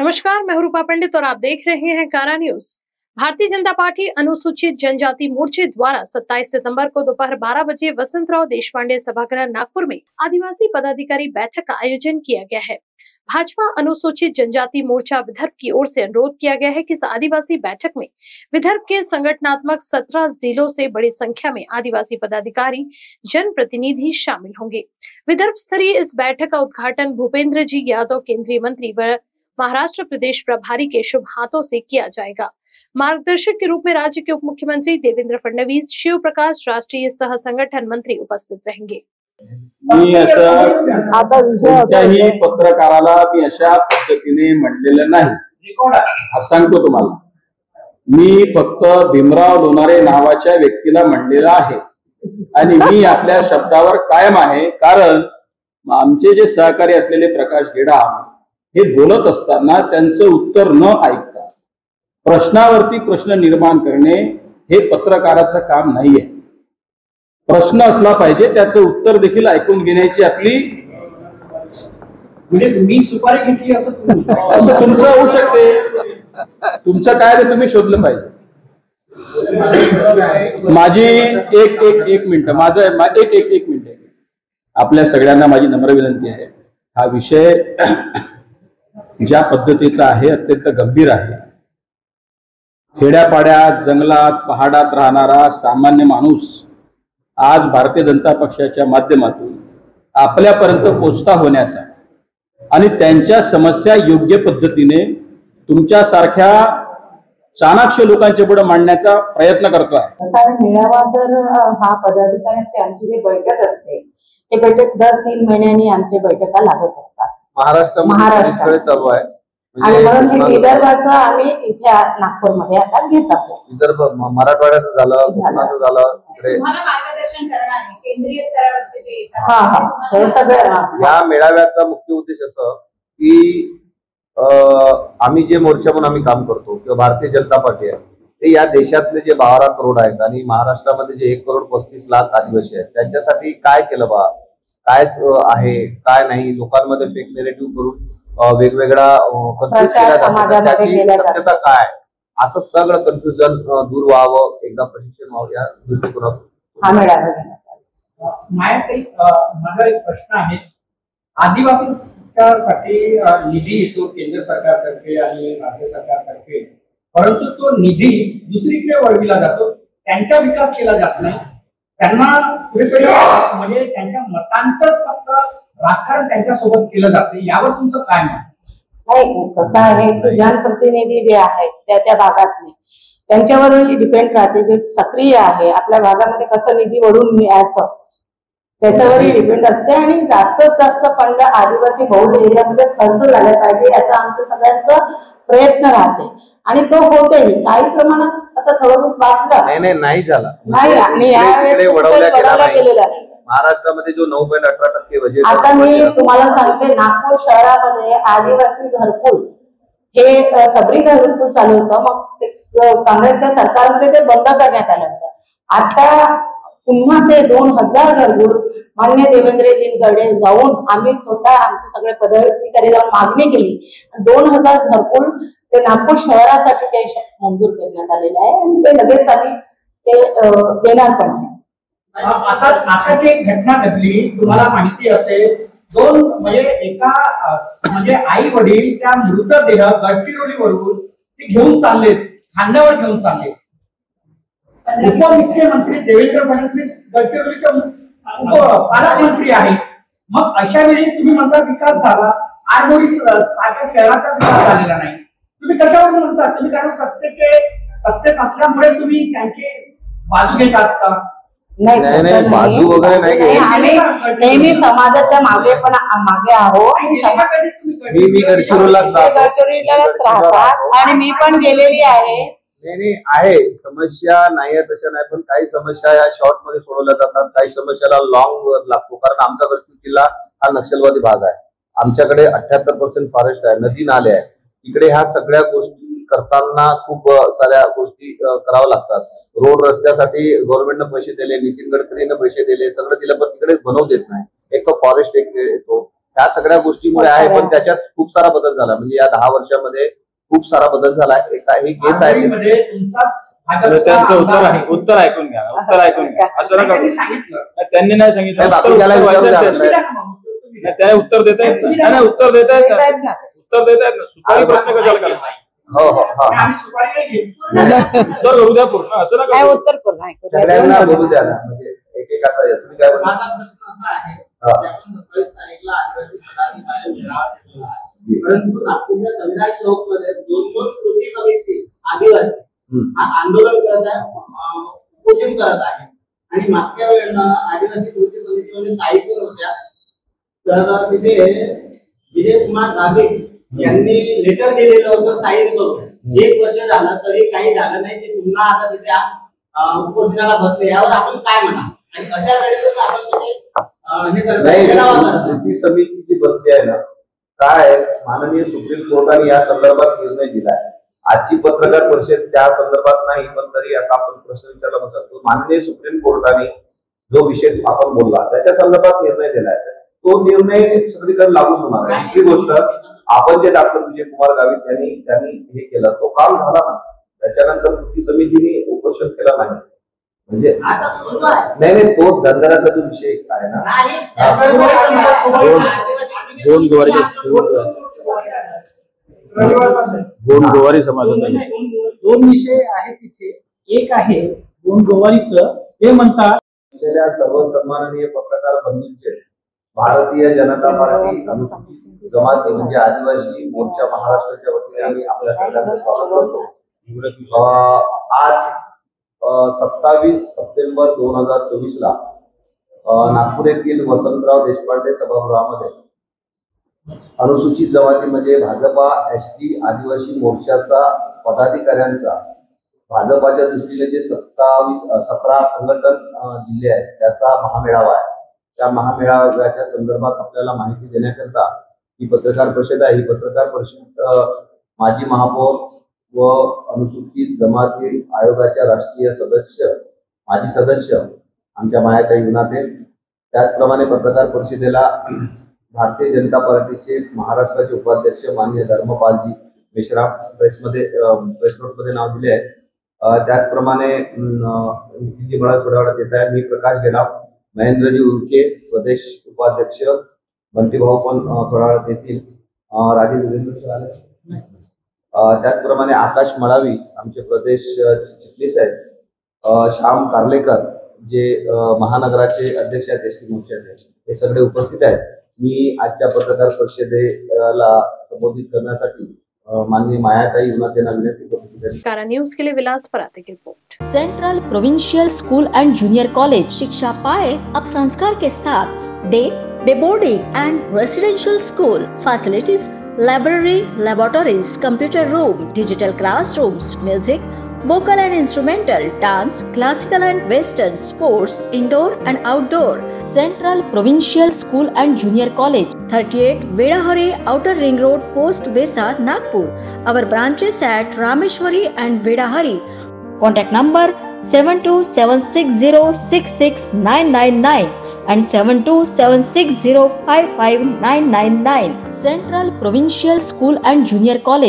नमस्कार, मैं हूं रूपा पंडित और आप देख रहे हैं कारा न्यूज। भारतीय जनता पार्टी अनुसूचित जनजाति मोर्चे द्वारा 27 सितंबर को दोपहर 12 बजे वसंतराव देशपांडे सभागृह नागपुर में आदिवासी पदाधिकारी बैठक का आयोजन किया गया है। भाजपा अनुसूचित जनजाति मोर्चा विदर्भ की ओर से अनुरोध किया गया है कि इस आदिवासी बैठक में विदर्भ के संगठनात्मक 17 जिलों से बड़ी संख्या में आदिवासी पदाधिकारी जनप्रतिनिधि शामिल होंगे। विदर्भ स्तरीय इस बैठक का उद्घाटन भूपेंद्र जी यादव केंद्रीय मंत्री व महाराष्ट्र प्रदेश प्रभारी के शुभ हाथों से किया जाएगा। मार्गदर्शक के रूप में राज्य के उप मुख्यमंत्री देवेंद्र फडणवीस, शिव प्रकाश राष्ट्रीय सह संगठन मंत्री उपस्थित रहेंगे। मी कोणत्याही पत्रकाराला मी अशा पद्धतीने म्हणलेलं नाही, सांगतो तुम्हाला। मी फक्त भीमराव लोणारे नावाच्या व्यक्तीला म्हणलेलं आहे आणि मी आपल्या शब्दावर कायम आहे। कारण आमचे जे सहकारी असलेले प्रकाश गेडा हे बोलत असताना त्यांचं उत्तर न ऐकता प्रश्नावरती प्रश्न निर्माण करणे हे पत्रकाराचं काम नाहीये। प्रश्न असला पाहिजे, त्याचं उत्तर देखील ऐकून घेण्याची आपली म्हणजे मी सुपारी घेतली असं तुमचं होऊ शकते। तुमचं काय ते तुम्ही शोधलं पाहिजे। माझी एक मिनिट, माझं एक मिनिट आहे। आपल्या सगळ्यांना माझी नम्र विनंती आहे, हा विषय ज्या पद्धतीचा आहे अत्यंत गंभीर आहे। खेड्यापाड्यात, जंगलात, पहाडात राहणारा सामान्य माणूस आज भारतीय जनता पक्षाच्या माध्यमातून आपल्यापर्यंत पोहोचता होण्याचा आणि त्यांच्या समस्या योग्य पद्धतीने तुमच्यासारख्या चाणाक्ष लोकांच्या पुढे मांडण्याचा प्रयत्न करतो आहे। मेळावा तर हा पदाधिकाऱ्यांची आमची जी बैठक असते, ते बैठक दर 3 महिन्यांनी आमच्या बैठका लागत असतात। महाराष्ट्राकडे चालू आहे आणि म्हणून हे विदर्भाचं आम्ही इथे नागपूरमध्ये आता घेत आहोत। विदर्भ मराठवाड्याचं झालं, कोकणाचं झालं, मार्गदर्शन करणार केंद्रीय स्तरावरचे जे हे सगळं। या मेळाव्याचा मुख्य उद्देश असं की आम्ही जे मोर्चा म्हणून आम्ही काम करतो किंवा भारतीय जनता पार्टी आहे, ते या देशातले जे 12 करोड आहेत आणि महाराष्ट्रामध्ये जे 1,35,00,000 आदिवासी आहेत त्यांच्यासाठी काय केलं बा, काय आहे काय नाही, लोकांमध्ये फेक नेरेटिव्ह करून वेगवेगळा कन्फ्युज केला जातो, त्याची सत्यता काय, असं सगळं कन्फ्युजन दूर व्हावं, एकदा प्रशिक्षण व्हावं या दृष्टिकोनातून माझा एक प्रश्न आहे। आदिवासींसाठी निधी येतो केंद्र सरकारतर्फे आणि राज्य सरकारतर्फे, परंतु तो निधी दुसरीकडे वळविला जातो, त्यांचा विकास केला जात नाही। त्यांना कुठेतरी म्हणजे त्यांच्या मतांचंच फक्त राजकारण त्यांच्यासोबत केलं जाते, यावर तुमचं काय मत? नाही, कसं आहे की जनप्रतिनिधी जे आहेत त्या भागातले त्यांच्यावरही डिपेंड राहते। जे सक्रिय आहे आपल्या भागामध्ये कसं निधी वळून मिळायचं त्याच्यावरही डिपेंड असते आणि जास्तीत जास्त फंड आदिवासी बहुल एरियामध्ये खर्च झाला पाहिजे याचा आमचं सगळ्यांचं प्रयत्न राहते आणि तो होतेही। काही प्रमाणात आता थोडं वाचलं नाही झाला नाही आणि यावेळेस वळवला गेलेला नाही। महाराष्ट्रामध्ये जो 9.18% बजेट, आता मी तुम्हाला सांगते, नागपूर शहरामध्ये आदिवासी घरकुल हे सबरी घरकुल चालू होतं, मग काँग्रेसच्या सरकारमध्ये ते बंद करण्यात आलं होतं। आता पुन्हा ते 2000 घरकुल मान्य देवेंद्रजींकडे जाऊन आम्ही स्वतः आमचे सगळे पदाधिकारी जाऊन मागणी केली। 2000 घरकुल ते नागपूर शहरासाठी ते मंजूर करण्यात आलेलं आहे आणि ते लगेच आम्ही ते देणार पण आहे। आता जी घटना घडली, तुम्हाला माहिती असेल, एका आई वडील त्या मृतदेह गडचिरोलीवरून ते घेऊन चालले, खांद्यावर घेऊन चालले। उपमुख्यमंत्री देवेंद्र फडणवीस गडचिरोलीचे पालकमंत्री आहेत, मग अशा वेळी तुम्ही म्हणता विकास झाला, आरमोरी सारख्या शहराचा विकास झालेला नाही, तुम्ही कशावर म्हणता? तुम्ही कारण सत्तेत असल्यामुळे तुम्ही त्यांची बाजू घेतात का? नाही, बाजू वगैरे नाही, आम्ही नेहमी समाजाच्या मागे आहोत। मी गडचिरोलीलाच राहतात आणि मी पण गेलेली आहे। नाही आहे, समस्या नाही तशा नाही, पण काही समस्या या शॉर्ट मध्ये सोडवल्या जातात, काही समस्याला लॉंग लागतो। कारण आमचा गडचिरोली जिल्हा हा नक्षलवादी भाग आहे, आमच्याकडे 78% फॉरेस्ट आहे, नदी नाले आहे, इकडे ह्या सगळ्या गोष्टी करताना खूप साऱ्या गोष्टी कराव्या लागतात। रोड रस्त्यासाठी गव्हर्नमेंटने पैसे दिले, नितीन गडकरीने पैसे दिले, सगळं दिलं, पण तिकडे बनवू देत नाही। एक तर फॉरेस्ट एक येतो ह्या सगळ्या गोष्टीमुळे आहे, पण त्याच्यात खूप सारा बदल झाला. म्हणजे या 10 वर्षामध्ये खूप सारा बदल झाला. काही केस आहे त्यांचं उत्तर ऐकून घ्या. असं नका सांगितलं त्यांनी नाही सांगितलं. त्याने उत्तर देता येत ना. उत्तर देता येत ना. सुपारी प्रश्न कशाला करणार? हो हो आम्ही सुपारी नाही घेऊ. उत्तर करू द्या पूर्ण. असं नका उत्तर पूर्ण सगळ्यांना बोलू द्या ना. म्हणजे एक असा तुम्ही काय बोलता? माझा प्रश्न असा आहे की आपण 27 तारीखला आदिवासी पदाधिकारी मेळावा ठेवला आहे, परंतु नागपूरच्या संविधान चौक मध्ये 2 कृती समिती आदिवासी हा आंदोलन करत आहे, उपोषण करत आहे. आणि मागच्या वेळेला आदिवासी कृती समितीमध्ये काही पण होत्या, तर तिथे विजय कुमार गावित यांनी लेटर दिलेलं होतं साईन करून. 1 वर्ष झालं तरी काही झालं नाही. ते पुन्हा आता तिथे उपोषणाला बसले. यावर आपण काय म्हणा? आणि अशा वेळेस आपण तिथे हे करत कृती समिती जी बसली आहे ना, काय माननीय सुप्रीम कोर्टाने या संदर्भात निर्णय दिलाय. आजची पत्रकार परिषद त्या संदर्भात नाही, पण तरी आता आपण प्रश्न विचारला म्हणतो. माननीय सुप्रीम कोर्टाने जो विषय आपण बोलला त्याच्या संदर्भात निर्णय दिलाय. तो निर्णय सगळीकडे लागू होणार आहे. दुसरी गोष्ट, आपण जे डॉक्टर विजय कुमार गावित त्यांनी हे केलं तो काम झाला ना. त्याच्यानंतर कृती समितीने उपोषण केलं नाही. म्हणजे नाही तो धनगराचा जो विषय आहे ना, गोवारी समाजाचा दोन विषय आहेत तिथे. एक आहे गोवारीचं, ते म्हणतात सर्व सन्माननीय पत्रकार बंधूंचे भारतीय जनता पार्टी अनुसूचित जमाती म्हणजे आदिवासी मोर्चा महाराष्ट्राच्या वतीने आम्ही आपल्या सगळ्यांचं स्वागत करतो. आज 27 सप्टेंबर 2024 ला नागपूर येथील वसंतराव देशपांडे सभागृहामध्ये अनुसूचित जमाती म्हणजे भाजपा एसटी आदिवासी मोर्चाचा पदाधिकाऱ्यांचा भाजपाच्या दृष्टीने जे 17 संघटन जिल्हे आहेत त्याचा महामेळावा आहे. त्या महामेळाव्याच्या संदर्भात आपल्याला माहिती देण्याकरता ही पत्रकार परिषद आहे. ही पत्रकार परिषद माजी महापौर व अनुसूचित जमाती आयोगाच्या राष्ट्रीय माजी सदस्य आमच्या मायाताई उनाते, त्याचप्रमाणे पत्रकार परिषदेला भारतीय जनता पार्टीचे महाराष्ट्राचे उपाध्यक्ष माननीय धर्मपालजी मेश्राम प्रेस नोटमध्ये नाव दिले आहे. त्याचप्रमाणे थोड्या वेळात येत आहे. मी प्रकाश गेडाव, महेंद्रजी उर्के प्रदेश उपाध्यक्ष, बंटीभाऊ पण थोड्या वेळात येतील, राजीव. त्याचप्रमाणे आकाश मळावी आमचे प्रदेश चिटणीस आहेत, श्याम कार्लेकर जे महानगराचे अध्यक्ष आहेत एसटी मोर्चाचे, हे सगळे उपस्थित आहेत. मी आजच्या पत्रकार परिषदेला संबोधित करण्यासाठी माननीय मायाताई उनातेंना विनंती करतो. कारा न्यूज के लिए विलास पराते की report. Central provincial school end junior college शिक्षा पाए अब संस्कार के साथ day boarding end residential school facilities, library, laboratories, computer room, digital classrooms, music, vocal and instrumental, dance, classical and western, sports, indoor and outdoor. Central Provincial School and Junior College, 38 Vedahari, Outer Ring Road, Post Besa, Nagpur. Our branches at Rameshwari and Vedahari. Contact number 7276066999 and 7276055999. Central Provincial School and Junior College.